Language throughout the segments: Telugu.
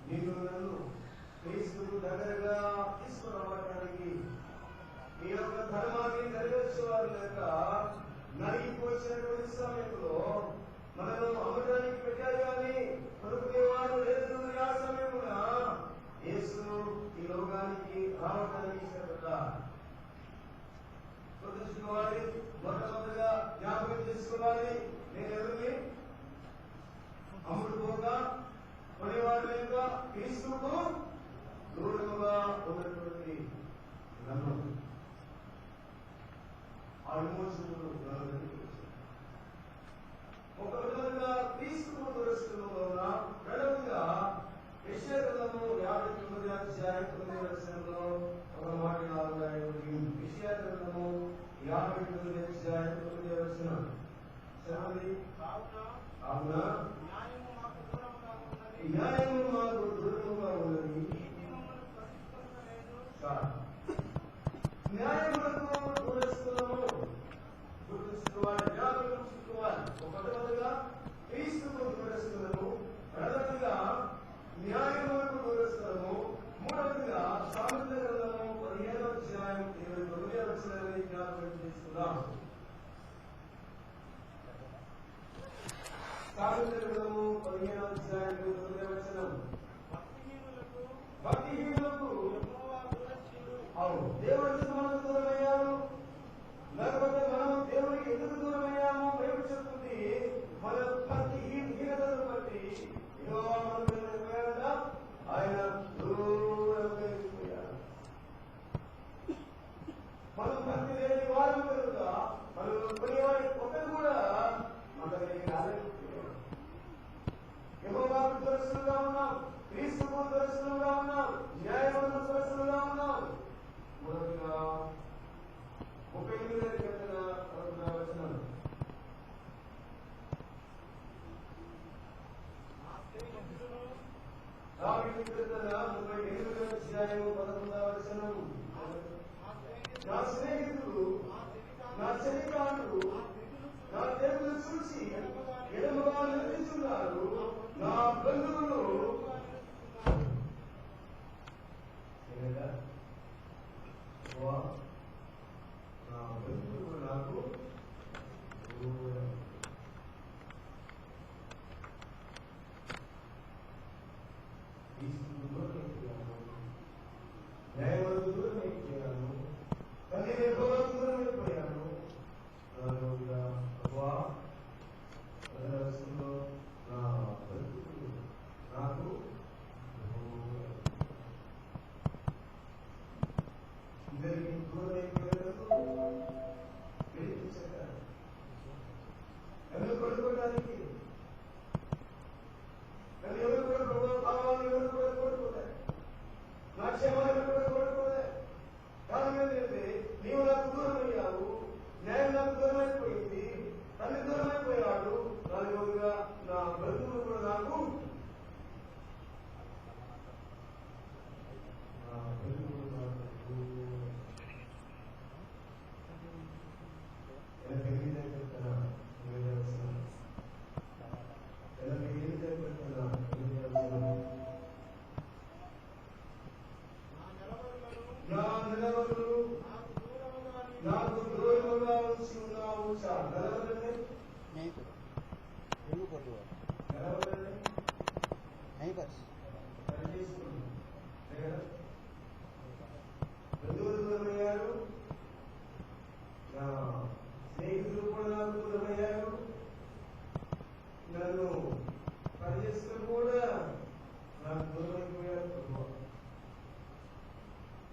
నిన్ను నన్ను క్రీస్తుకు దగ్గరగా తీసుకురావడానికి ఈ యొక్క ధర్మాన్ని నెరవేర్చేవారు లేక నలిగిపోయినటువంటి సమయంలో మనను అమ్మడానికి పెట్టారు కానీ కొనుక్కునేవారు లేదు. ఆ సమయమున యేసును ఈ లోకానికి రావడానికి ఇష్టపడ్డారు. గుర్తుంచుకోవాలి, మొట్టమొదటిగా జ్ఞాపకం చేసుకోవాలి, నేను ఎవరిని అమ్ముడు పోగా కొనేవాడు లేక క్రీస్తుకు దూరముగా ఉన్నటువంటి నన్ను ఆ విమోచకుడు ఒక విధంగా క్రీస్తుకు దూరస్తున్న రెండవదిగా యెషయా గ్రంథము 59వ అధ్యాయం 9వ వచనంలో ఒక మాట రాయబడింది. యెషయా గ్రంథము 59వ అధ్యాయం 9వ వచనం చదవండి. కావున న్యాయము మాకు దూరముగా ఉన్నది, న్యాయములకు దూరస్తున్నాము. గుర్తుంచుకోవాలి, జ్ఞాపకం ఉంచుకోవాలి. మొదటిగా క్రీస్తుకు దూరస్తున్నాము, రెండవదిగా న్యాయములకు దూరస్తున్నాము, మూడవదిగా సామెతల గ్రంథము 15వ అధ్యాయం 29వ వచనాన్ని జ్ఞాపకం చేసుకుందాం. సామెతల గ్రంథము 15వ అధ్యాయం 29వ వచనం. భక్తిహీనులకు అవును, దేవుడికి మనం దూరమయ్యాము, లేకపోతే మనం దేవుడికి ఎందుకు దూరమయ్యాము బైబిల్ చెప్తుంది. మన భక్తిహీనతను బట్టి ఆయన దూరంగా వెళ్ళిపోయాడు. మనం భక్తి లేని వారు కనుక మనం కొనేవాడి ఒకరు కూడా మన దగ్గరికి రాలేకపోయాడు. యెహోవాకు దూరస్తులుగా ఉన్నాం, క్రీస్తుకు దూరస్తులుగా ఉన్నాం, న్యాయములకు దూరస్తులుగా ఉన్నాం. మొదటిగా 38వ కీర్తన 11వ వచనం. దావీదు కీర్తన 38వ అధ్యాయం 11వ వచనం. నా స్నేహితుడు, నా చెలికాడు నా దేవుని చూసి ఎడమగా నిలిచున్నారు, నా బంధువులు నా బంధువులు నాకు న్యాయవంతుడు దూరమైపోయాను, తల్లి దూరమైపోయాను. నా బంధువులు నాకు ఇద్దరికి దూరమైపోయారు. ఎవరు కొడుకోవడానికి ఎవరు కూడా ప్రభావం కావాలి, ఎవరు కూడా కోరుకోలే, నా క్షేమాన్ని కూడా కోరుకోలే. కారణం ఏంటంటే నీవు నాకు దూరం అయ్యావు, న్యాయం నాకు దూరం అయిపోయింది, తల్లి దూరం అయిపోయాడు. నాలుగోగా నా బంధువులు కూడా నాకు నాకు దూరంగా ఉంచి ఉన్నావు. నిలవదండి, బంధువులు దూరమయ్యారు, నా స్నేహితులు కూడా నాకు దూరమయ్యారు, నన్ను పనిచేసుకుని కూడా నాకు దూరమైపోయారు.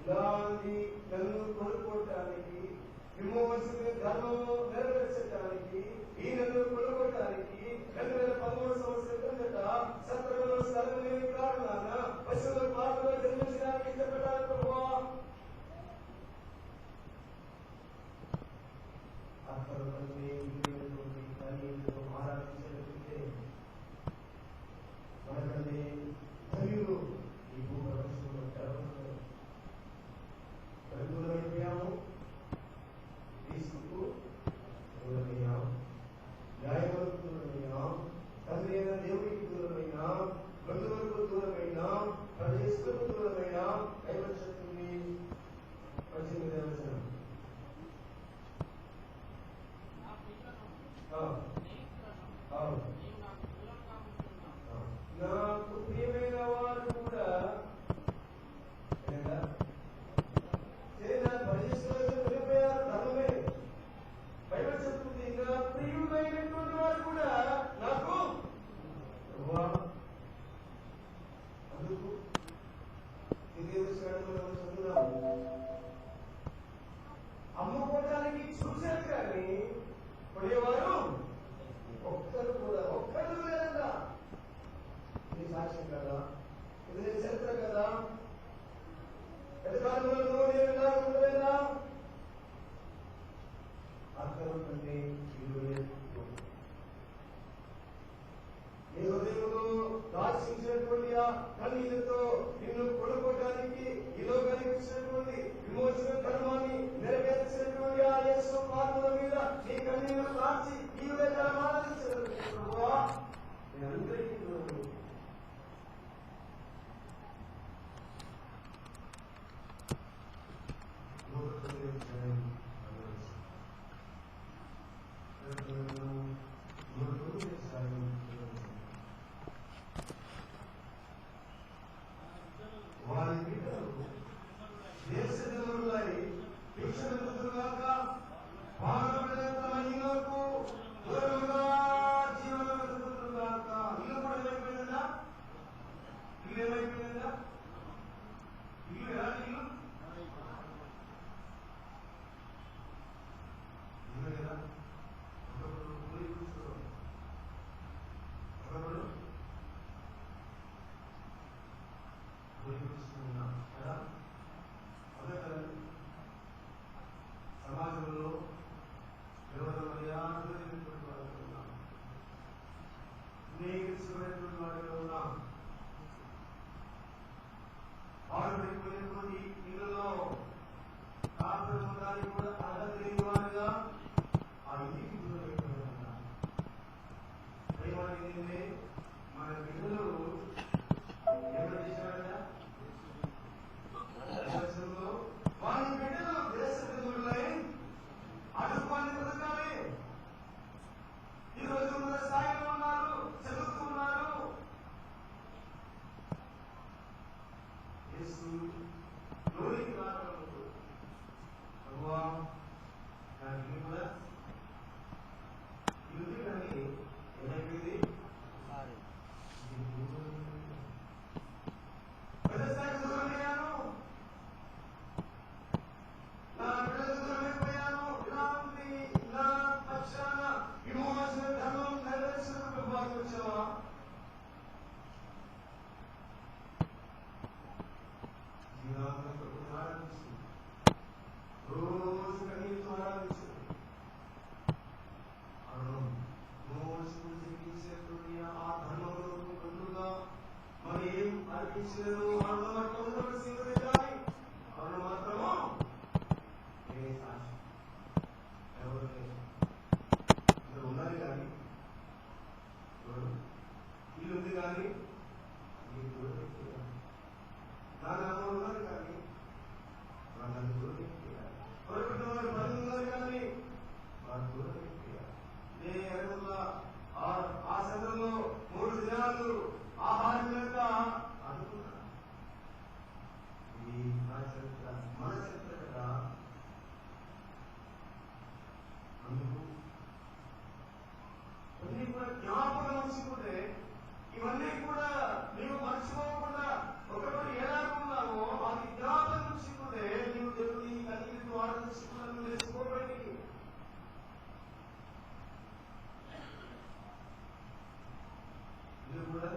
ఇలాంటి నన్ను కొనుక్కోవటానికి, విమోచన ధర్మము నెరవేర్చడానికి, ఈ నన్ను కొనుక్కోవటానికి 2013 సంవత్సరం కిందట సత్రంలో స్థలం లేని కారణాన పశువుల పాటలో జన్మించడానికి అమ్ముకోవడానికి చూశారు కానీ కొనేవారు ఒక్కరు లేదంట. ఇది సాక్ష్యం కదా, ఇది చరిత్ర కదా. ఎదుకాలంలో ఉండలేదా? అర్థం కంటే ఏ హృదయంలో దాచించినటువంటి ఆ కన్నీళ్లతో నిన్ను కొనుక్కోవడానికి ఈ లోకానికి వచ్చినటువంటి విమోచన ధర్మాన్ని నెరవేర్చినటువంటి ఆ యేసు పాదముల మీద నీ కన్నీళ్లు రాచి ఈ విధంగా ఆరాధించారు. ప్రభువా, నేను అందరికీ సమాజంలో ఎవరు మర్యాదైనటువంటి వారు ఉన్నాం, స్నేహితులైనటువంటి వారిలో ఉన్నాం. ఆడబడిపోయినటువంటి ఇళ్లలో కాపురం ఉండడానికి కూడా అర్హత లేని వారిగా ఆ ఇంటికి దూరమైపోయి ఉన్నాం. ఏమనేది మన పిల్లలు ఎవరు చేశారట? వారి బిడ్డలు దేశ బిడ్డలై అడుగుపాన్ని బ్రతకాలి. ఈ రోజు ఉన్న స్థాయిలో ఉన్నారు, చదువుతూ ఉన్నారు. యేసు లోనికి రావడం ప్రభువా నాకు కూడా ఇది కానీ ఏమైపోయింది? ఆ సందర్భంలో 3 దినాలు ఆహారం లేక అనుకున్నారు. ఈ మన చరిత్ర కదా. అందుకు ఇవన్నీ కూడా జ్ఞాపకం ఉంచుకుంటే, ఇవన్నీ కూడా నీవు మర్చిపోకుండా ఒకటి ఎలా ఉన్నావో అది జ్ఞాపకం ఉంచుకుంటే నీవు దేవుని కలిగి ఆరాధించుకున్నాను నేర్చుకోబడి. ఇది కూడా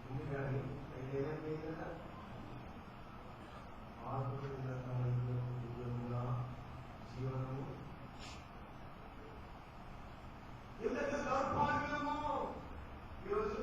ఉంది కానీ ఏమైంది కదా, జీవనము ఎంత దౌర్భాగ్యము. ఈరోజు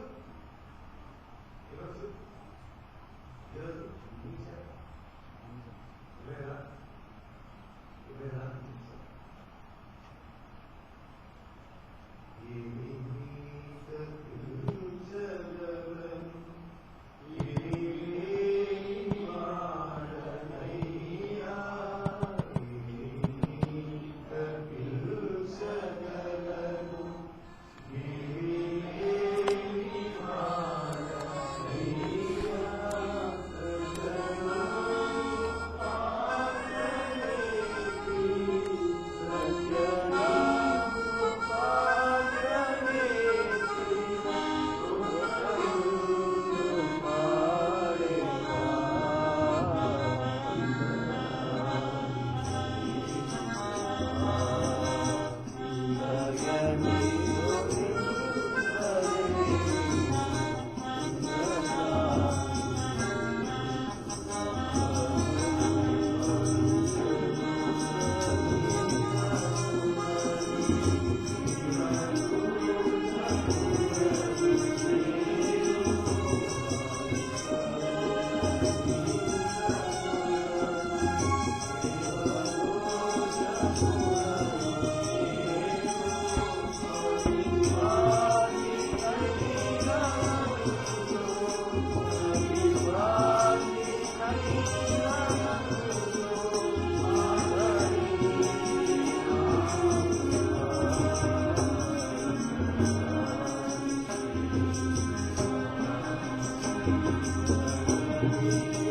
Thank you.